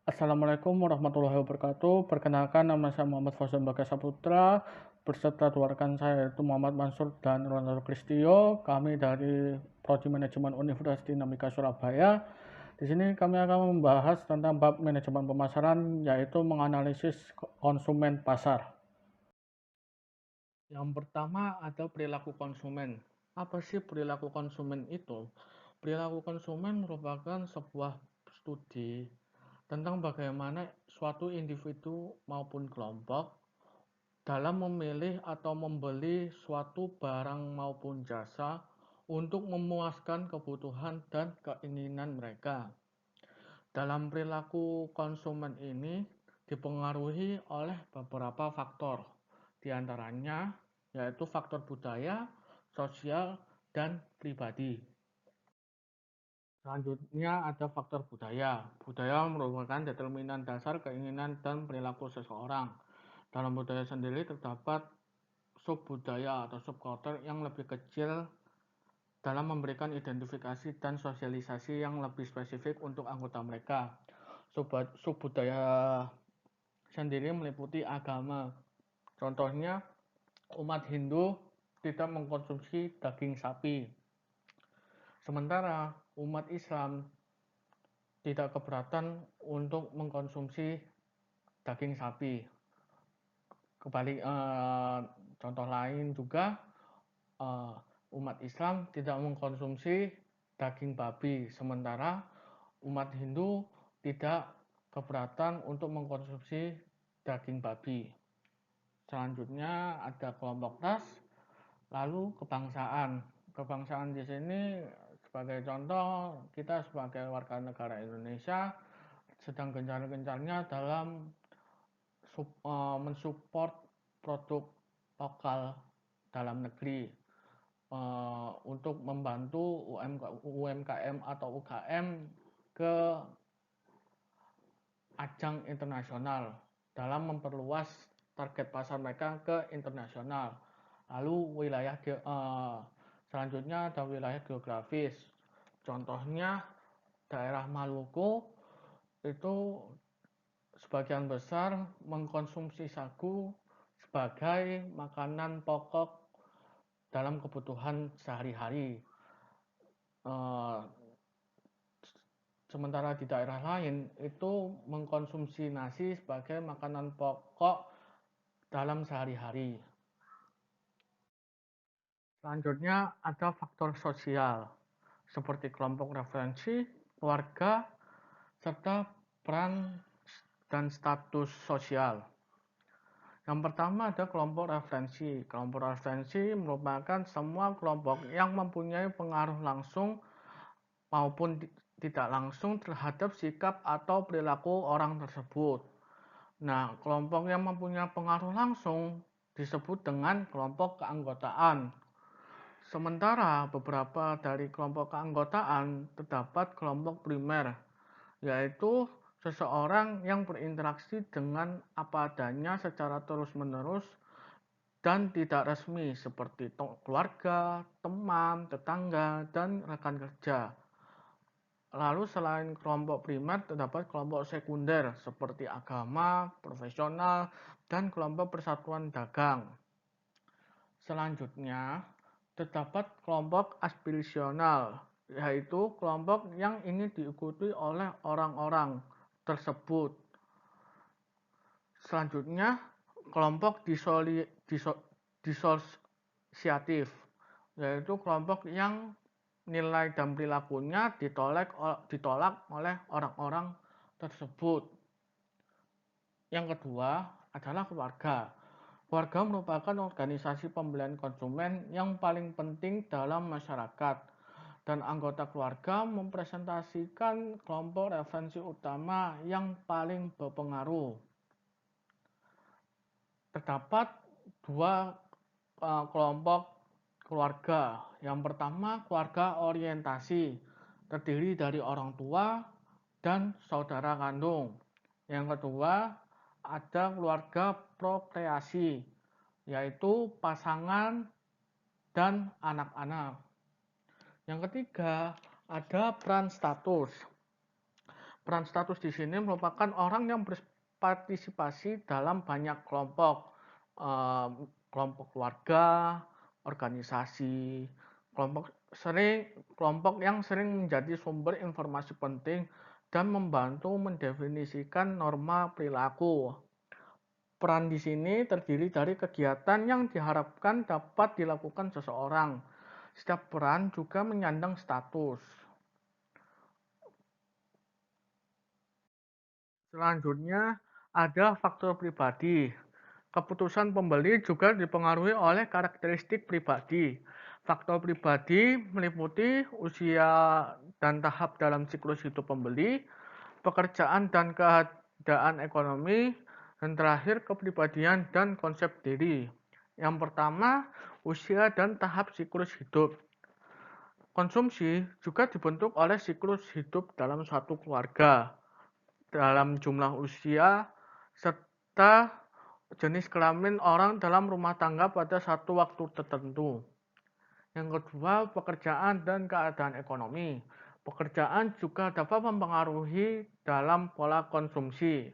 Assalamualaikum warahmatullahi wabarakatuh. Perkenalkan, nama saya Muhammad Fauzan Bagas Saputra, berserta dua rekan saya yaitu Muhammad Mansur dan Ronaldo Kristio. Kami dari Prodi Manajemen Universitas Dinamika Surabaya. Di sini kami akan membahas tentang bab manajemen pemasaran, yaitu menganalisis konsumen pasar. Yang pertama ada perilaku konsumen. Apa sih perilaku konsumen itu? Perilaku konsumen merupakan sebuah studi tentang bagaimana suatu individu maupun kelompok dalam memilih atau membeli suatu barang maupun jasa untuk memuaskan kebutuhan dan keinginan mereka. Dalam perilaku konsumen ini dipengaruhi oleh beberapa faktor, diantaranya yaitu faktor budaya, sosial, dan pribadi. Selanjutnya ada faktor budaya. Budaya merupakan determinan dasar keinginan dan perilaku seseorang. Dalam budaya sendiri terdapat subbudaya atau subkultur yang lebih kecil dalam memberikan identifikasi dan sosialisasi yang lebih spesifik untuk anggota mereka. Subbudaya sendiri meliputi agama. Contohnya, umat Hindu tidak mengkonsumsi daging sapi. Sementara umat Islam tidak keberatan untuk mengkonsumsi daging sapi. Contoh lain juga, umat Islam tidak mengkonsumsi daging babi, sementara umat Hindu tidak keberatan untuk mengkonsumsi daging babi. Selanjutnya ada kelompok ras, lalu kebangsaan. Kebangsaan di sini sebagai contoh, kita sebagai warga negara Indonesia sedang gencar-gencarnya dalam mensupport produk lokal dalam negeri untuk membantu UMKM atau UKM ke ajang internasional dalam memperluas target pasar mereka ke internasional. Lalu selanjutnya ada wilayah geografis. Contohnya daerah Maluku itu sebagian besar mengkonsumsi sagu sebagai makanan pokok dalam kebutuhan sehari-hari. Sementara di daerah lain itu mengkonsumsi nasi sebagai makanan pokok dalam sehari-hari. Selanjutnya ada faktor sosial seperti kelompok referensi, keluarga, serta peran dan status sosial. Yang pertama ada kelompok referensi. Kelompok referensi merupakan semua kelompok yang mempunyai pengaruh langsung maupun tidak langsung terhadap sikap atau perilaku orang tersebut. Nah, kelompok yang mempunyai pengaruh langsung disebut dengan kelompok keanggotaan. Sementara beberapa dari kelompok keanggotaan terdapat kelompok primer, yaitu seseorang yang berinteraksi dengan apa adanya secara terus-menerus dan tidak resmi seperti keluarga, teman, tetangga, dan rekan kerja. Lalu selain kelompok primer terdapat kelompok sekunder seperti agama, profesional, dan kelompok persatuan dagang. Selanjutnya, terdapat kelompok aspirasional, yaitu kelompok yang ingin diikuti oleh orang-orang tersebut. Selanjutnya, kelompok disosiatif, yaitu kelompok yang nilai dan perilakunya ditolak oleh orang-orang tersebut. Yang kedua adalah keluarga. Keluarga merupakan organisasi pembelian konsumen yang paling penting dalam masyarakat, dan anggota keluarga mempresentasikan kelompok referensi utama yang paling berpengaruh. Terdapat dua kelompok keluarga. Yang pertama, keluarga orientasi, terdiri dari orang tua dan saudara kandung. Yang kedua, ada keluarga prokreasi, yaitu pasangan dan anak-anak. Yang ketiga, ada peran status. Peran status di sini merupakan orang yang berpartisipasi dalam banyak kelompok, kelompok keluarga, organisasi, kelompok yang sering menjadi sumber informasi penting dan membantu mendefinisikan norma perilaku. Peran di sini terdiri dari kegiatan yang diharapkan dapat dilakukan seseorang. Setiap peran juga menyandang status. Selanjutnya, ada faktor pribadi. Keputusan pembeli juga dipengaruhi oleh karakteristik pribadi. Faktor pribadi meliputi usia dan tahap dalam siklus hidup pembeli, pekerjaan dan keadaan ekonomi, dan terakhir kepribadian dan konsep diri. Yang pertama, usia dan tahap siklus hidup. Konsumsi juga dibentuk oleh siklus hidup dalam suatu keluarga, dalam jumlah usia, serta jenis kelamin orang dalam rumah tangga pada satu waktu tertentu. Yang kedua, pekerjaan dan keadaan ekonomi. Pekerjaan juga dapat mempengaruhi dalam pola konsumsi,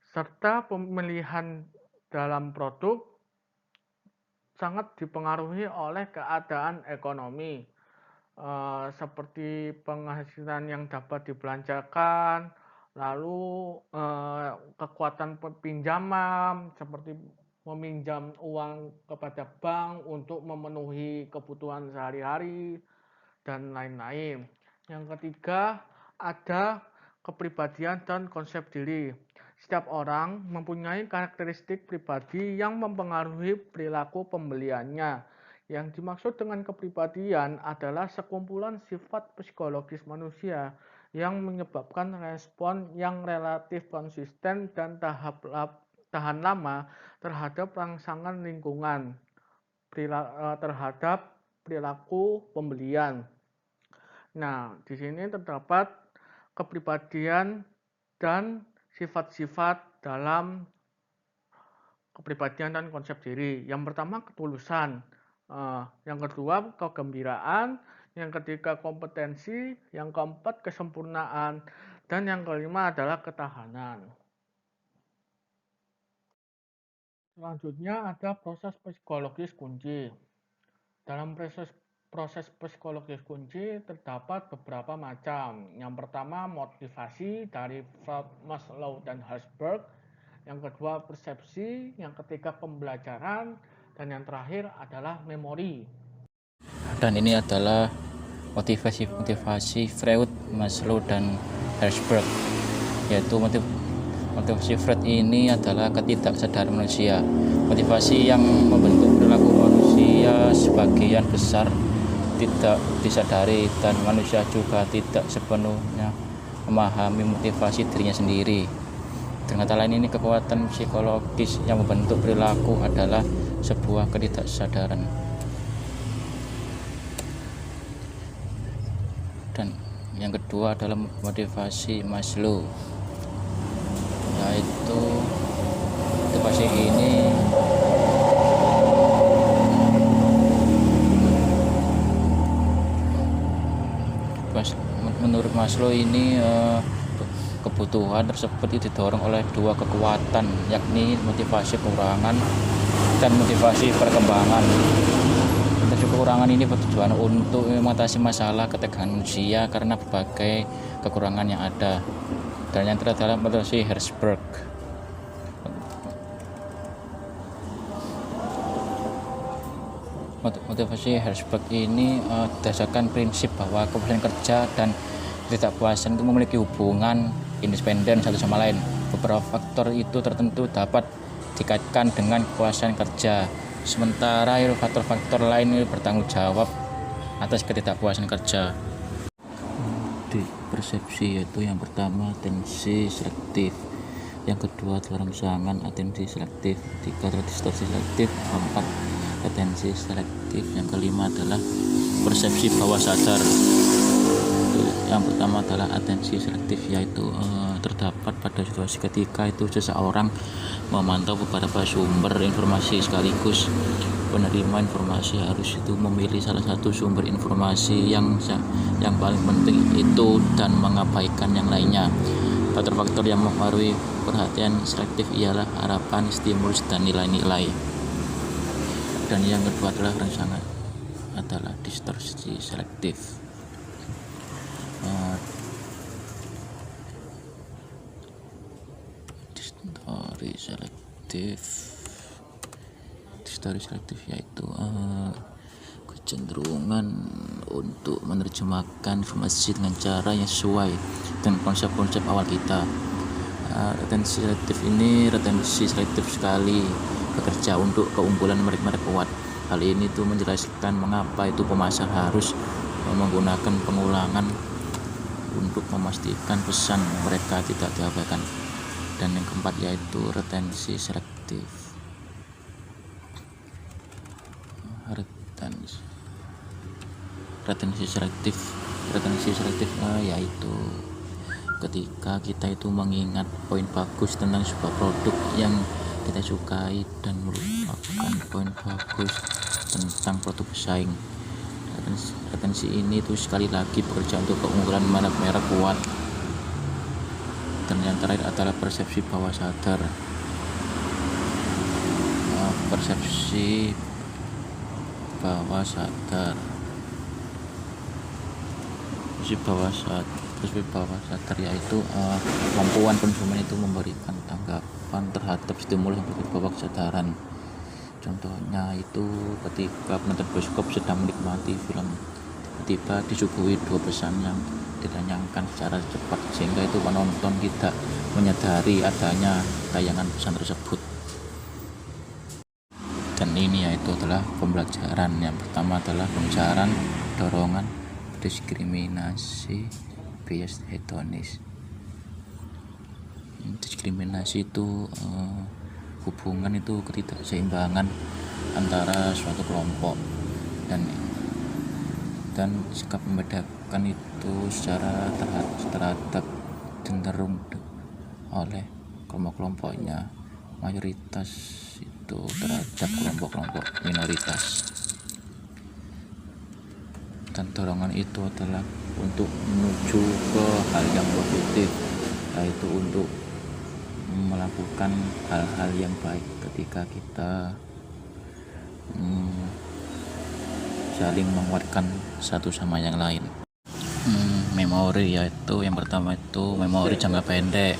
serta pemilihan dalam produk sangat dipengaruhi oleh keadaan ekonomi, seperti penghasilan yang dapat dibelanjakan, lalu kekuatan pinjaman seperti meminjam uang kepada bank untuk memenuhi kebutuhan sehari-hari dan lain-lain. Yang ketiga, ada kepribadian dan konsep diri. Setiap orang mempunyai karakteristik pribadi yang mempengaruhi perilaku pembeliannya. Yang dimaksud dengan kepribadian adalah sekumpulan sifat psikologis manusia yang menyebabkan respon yang relatif konsisten dan tahan lama terhadap rangsangan lingkungan, terhadap perilaku pembelian. Nah, di sini terdapat kepribadian dan sifat-sifat dalam kepribadian dan konsep diri. Yang pertama ketulusan, yang kedua kegembiraan, yang ketiga kompetensi, yang keempat kesempurnaan, dan yang kelima adalah ketahanan. Selanjutnya ada proses psikologis kunci. Dalam proses psikologis kunci terdapat beberapa macam. Yang pertama motivasi dari Freud, Maslow, dan Herzberg. Yang kedua persepsi, yang ketiga pembelajaran, dan yang terakhir adalah memori. Dan ini adalah motivasi Freud, Maslow, dan Herzberg, yaitu motivasi Freud ini adalah ketidaksadaran manusia. Motivasi yang membentuk perilaku manusia sebagian besar tidak disadari, dan manusia juga tidak sepenuhnya memahami motivasi dirinya sendiri. Dengan kata lain, ini kekuatan psikologis yang membentuk perilaku adalah sebuah ketidaksadaran. Dan yang kedua adalah motivasi Maslow, yaitu motivasi ini menurut Maslow ini kebutuhan tersebut didorong oleh dua kekuatan, yakni motivasi kekurangan dan motivasi perkembangan. Motivasi kekurangan ini bertujuan untuk mengatasi masalah ketegangan manusia karena berbagai kekurangan yang ada. Dan yang terakhir adalah motivasi Herzberg. Motivasi Herzberg ini berdasarkan prinsip bahwa kepuasan kerja dan ketidakpuasan itu memiliki hubungan independen satu sama lain. Beberapa faktor itu tertentu dapat dikaitkan dengan kepuasan kerja, sementara faktor-faktor lain bertanggung jawab atas ketidakpuasan kerja. Di persepsi, yaitu yang pertama atensi selektif, yang kedua adalah rangsangan atensi selektif, tiga adalah distorsi selektif, keempat atensi selektif, yang kelima adalah persepsi bawah sadar. yaitu yang pertama adalah atensi selektif, yaitu terdapat pada situasi ketika itu seseorang memantau beberapa sumber informasi sekaligus. Penerima informasi harus itu memilih salah satu sumber informasi yang paling penting itu dan mengabaikan yang lainnya. Faktor-faktor yang mempengaruhi perhatian selektif ialah harapan, stimulus, dan nilai-nilai. Dan yang kedua adalah rangsangan, adalah distorsi selektif. Distorsi selektif yaitu kecenderungan untuk menerjemahkan informasi dengan cara yang sesuai dengan konsep-konsep awal kita. Retensi selektif sekali bekerja untuk keunggulan merek-merek kuat. Hal ini tuh menjelaskan mengapa itu pemasar harus menggunakan pengulangan untuk memastikan pesan mereka tidak diabaikan. Dan yang keempat yaitu retensi selektif. Retensi selektif yaitu ketika kita itu mengingat poin bagus tentang sebuah produk yang kita sukai dan melupakan poin bagus tentang produk pesaing. Retensi ini tuh sekali lagi bekerja untuk keunggulan merek kuat. Dan yang terakhir adalah persepsi bawah sadar. Persepsi bawah sadar yaitu kemampuan konsumen itu memberikan tanggapan terhadap stimulus yang berbau kesadaran. Contohnya itu ketika penonton bioskop sedang menikmati film, tiba disuguhi dua pesan yang ditayangkan secara cepat sehingga itu penonton tidak menyadari adanya tayangan pesan tersebut. Dan ini yaitu adalah pembelajaran. Yang pertama adalah pembelajaran dorongan diskriminasi bias hedonis. Diskriminasi itu hubungan itu ketidakseimbangan antara suatu kelompok dan sikap membedakan itu secara terhadap cenderung oleh kelompok-kelompoknya, mayoritas itu terhadap kelompok-kelompok minoritas. Dan dorongan itu adalah untuk menuju ke hal yang positif, yaitu untuk melakukan hal-hal yang baik ketika kita saling menguatkan satu sama yang lain. Memori yaitu yang pertama itu memori jangka pendek,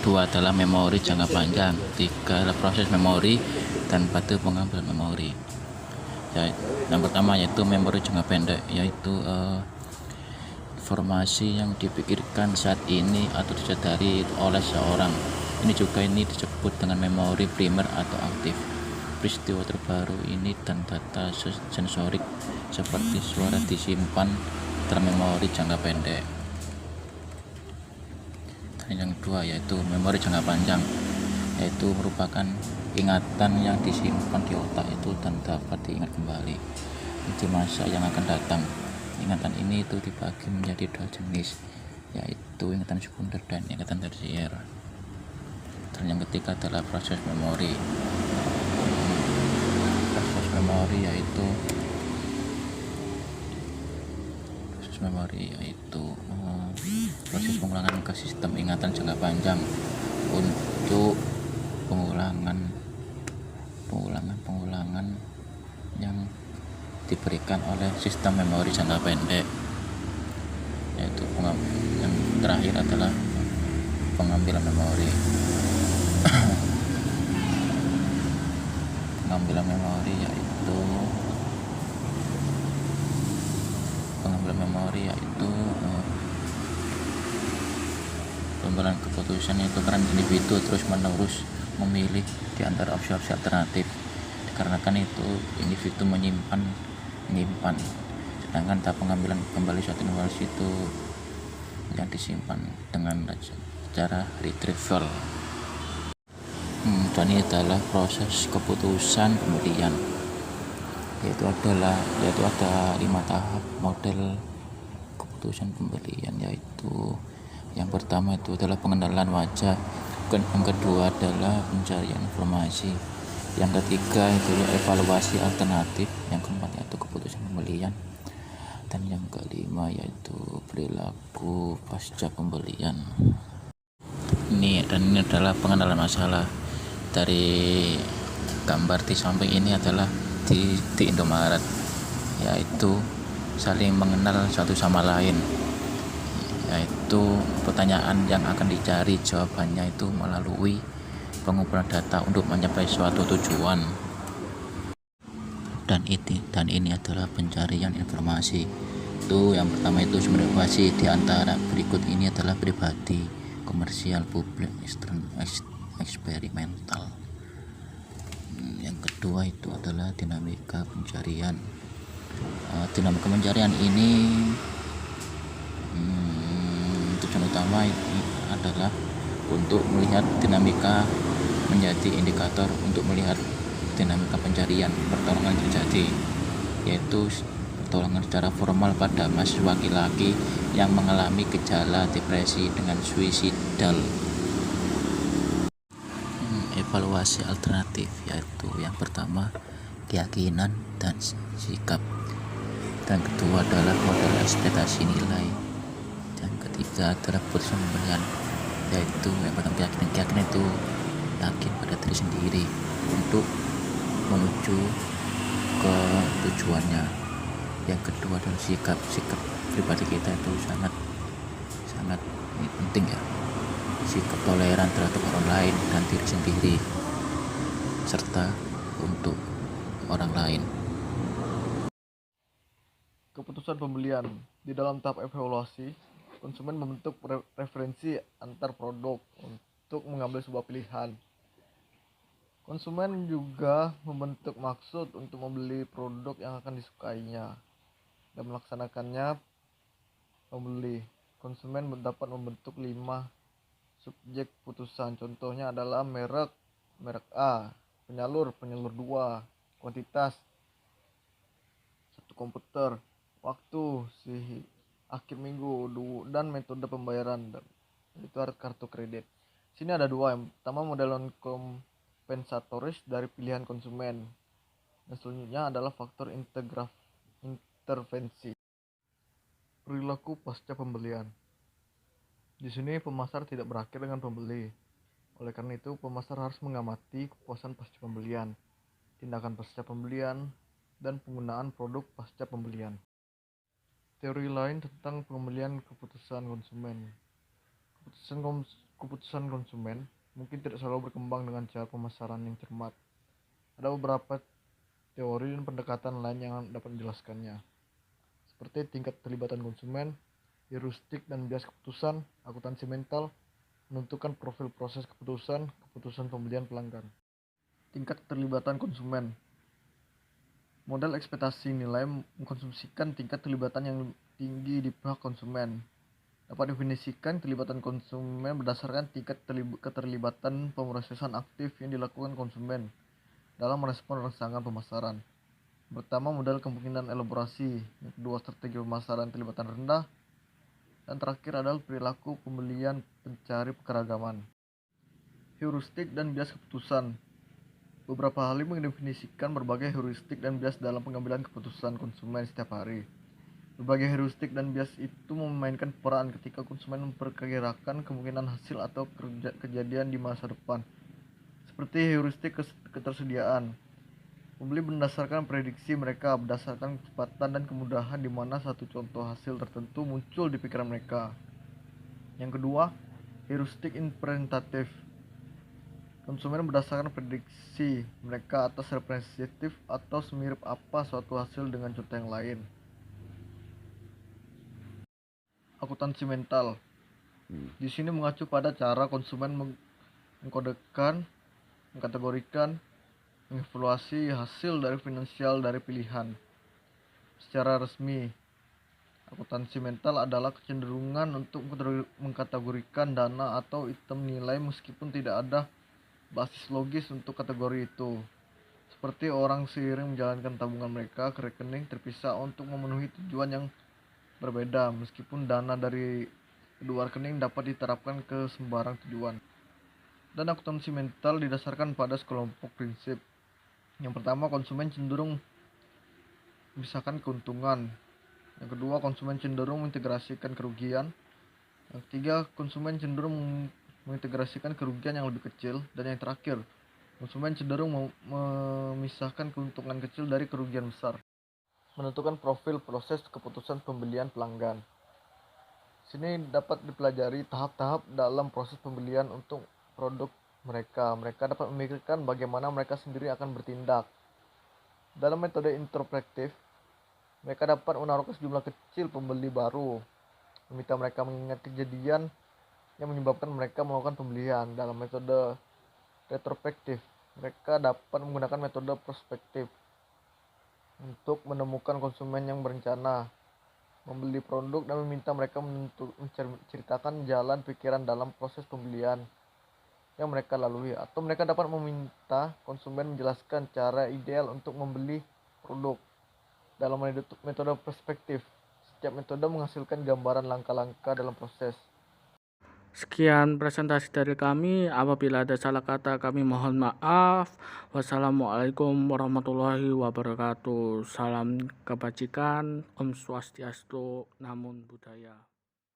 dua adalah memori jangka panjang, tiga adalah proses memori, dan empat pengambilan memori. Yang pertama yaitu memori jangka pendek, yaitu informasi yang dipikirkan saat ini atau disadari oleh seorang. Ini disebut dengan memori primer atau aktif. Peristiwa terbaru ini dan data sensorik seperti suara disimpan dalam memori jangka pendek. Dan yang kedua yaitu memori jangka panjang, yaitu merupakan ingatan yang disimpan di otak itu dan dapat diingat kembali di masa yang akan datang. Ingatan ini itu dibagi menjadi dua jenis, yaitu ingatan sekunder dan ingatan tersier. Dan yang ketiga adalah proses memori. Proses memori yaitu proses pengulangan ke sistem ingatan jangka panjang untuk pengulangan yang diberikan oleh sistem memori jangka pendek. Yaitu yang terakhir adalah pengambilan memori. Pengambilan memori yaitu pembuatan keputusan, yaitu peran individu terus menerus memilih di antara opsi-opsi alternatif, dikarenakan itu individu menyimpan, sedangkan tahap pengambilan kembali suatu informasi itu yang disimpan dengan cara retrieval. Dan ini adalah proses keputusan kemudian, yaitu ada 5 tahap model keputusan pembelian, yaitu yang pertama itu adalah pengenalan wajah, yang kedua adalah pencarian informasi, yang ketiga itu evaluasi alternatif, yang keempat yaitu keputusan pembelian, dan yang kelima yaitu perilaku pasca pembelian. Ini adalah pengenalan masalah. Dari gambar di samping ini adalah di Indomaret, yaitu saling mengenal satu sama lain, yaitu pertanyaan yang akan dicari jawabannya itu melalui pengumpulan data untuk mencapai suatu tujuan. Dan ini adalah pencarian informasi. Itu yang pertama itu sumber informasi, di antara berikut ini adalah pribadi, komersial, publik, eksperimental. Yang kedua itu adalah dinamika pencarian. Dinamika pencarian ini tujuan utama ini adalah untuk melihat dinamika, menjadi indikator untuk melihat dinamika pencarian pertolongan terjadi, yaitu pertolongan secara formal pada mahasiswa laki-laki yang mengalami gejala depresi dengan suicidal. Evaluasi alternatif, yaitu yang pertama keyakinan dan sikap, dan kedua adalah model ekspektasi nilai, dan ketiga adalah keputusan pembelian, yaitu yang pertama keyakinan itu yakin pada diri sendiri untuk menuju ke tujuannya. Yang kedua adalah sikap pribadi kita itu sangat penting ya, sikap toleran terhadap orang lain dan diri sendiri serta untuk orang lain. Keputusan pembelian. Di dalam tahap evaluasi, konsumen membentuk referensi antar produk untuk mengambil sebuah pilihan. Konsumen juga membentuk maksud untuk membeli produk yang akan disukainya dan melaksanakannya membeli. Konsumen dapat membentuk 5 subjek putusan. Contohnya adalah merek A, penyalur 2, kuantitas 1 komputer, waktu si akhir minggu, dan metode pembayaran, itu kartu kredit. Sini ada 2. Yang pertama model non kompensatoris dari pilihan konsumen, dan selanjutnya adalah faktor intervensi. Perilaku pasca pembelian. Di sini pemasar tidak berakhir dengan pembeli. Oleh karena itu, pemasar harus mengamati kepuasan pasca pembelian, tindakan pasca pembelian, dan penggunaan produk pasca pembelian. Teori lain tentang pembelian keputusan konsumen. Keputusan konsumen mungkin tidak selalu berkembang dengan cara pemasaran yang cermat. Ada beberapa teori dan pendekatan lain yang dapat menjelaskannya, seperti tingkat keterlibatan konsumen, heuristik dan bias keputusan, akuntansi mental, menentukan profil proses keputusan pembelian pelanggan. Tingkat keterlibatan konsumen. Model ekspektasi nilai mengkonsumsikan tingkat keterlibatan yang tinggi di pihak konsumen. Dapat definisikan keterlibatan konsumen berdasarkan tingkat keterlibatan pemrosesan aktif yang dilakukan konsumen dalam merespon rangsangan pemasaran. Pertama, model kemungkinan elaborasi. Yang kedua, strategi pemasaran keterlibatan rendah. Dan terakhir adalah perilaku pembelian pencari keragaman. Heuristik dan bias keputusan. Beberapa ahli mendefinisikan berbagai heuristik dan bias dalam pengambilan keputusan konsumen setiap hari. Berbagai heuristik dan bias itu memainkan peran ketika konsumen memperkirakan kemungkinan hasil atau kejadian di masa depan. Seperti heuristik ketersediaan. Pembeli berdasarkan prediksi mereka berdasarkan kecepatan dan kemudahan di mana satu contoh hasil tertentu muncul di pikiran mereka. Yang kedua, heuristik representatif. Konsumen berdasarkan prediksi mereka atas representatif atau semirip apa suatu hasil dengan contoh yang lain. Akuntansi mental. Di sini mengacu pada cara konsumen mengkodekan, mengkategorikan, mengevaluasi hasil dari finansial dari pilihan. Secara resmi, akuntansi mental adalah kecenderungan untuk mengkategorikan dana atau item nilai meskipun tidak ada basis logis untuk kategori itu. Seperti orang seiring menjalankan tabungan mereka ke rekening terpisah untuk memenuhi tujuan yang berbeda, meskipun dana dari kedua rekening dapat diterapkan ke sembarang tujuan. Dan akuntansi mental didasarkan pada sekelompok prinsip. Yang pertama, konsumen cenderung memisahkan keuntungan. Yang kedua, konsumen cenderung mengintegrasikan kerugian. Yang ketiga, konsumen cenderung mengintegrasikan kerugian yang lebih kecil. Dan yang terakhir, konsumen cenderung memisahkan keuntungan kecil dari kerugian besar. Menentukan profil proses keputusan pembelian pelanggan. Sini dapat dipelajari tahap-tahap dalam proses pembelian untuk produk mereka. Mereka dapat memikirkan bagaimana mereka sendiri akan bertindak. Dalam metode introspektif, mereka dapat menaruhkan sejumlah kecil pembeli baru, meminta mereka mengingat kejadian yang menyebabkan mereka melakukan pembelian. Dalam metode retrospektif, mereka dapat menggunakan metode prospektif untuk menemukan konsumen yang berencana membeli produk dan meminta mereka menceritakan jalan pikiran dalam proses pembelian yang mereka lalui, atau mereka dapat meminta konsumen menjelaskan cara ideal untuk membeli produk. Dalam metode perspektif, setiap metode menghasilkan gambaran langkah-langkah dalam proses. Sekian presentasi dari kami. Apabila ada salah kata, kami mohon maaf. Wassalamualaikum warahmatullahi wabarakatuh. Salam kebajikan. Om Swastiastu. Namo Buddhaya.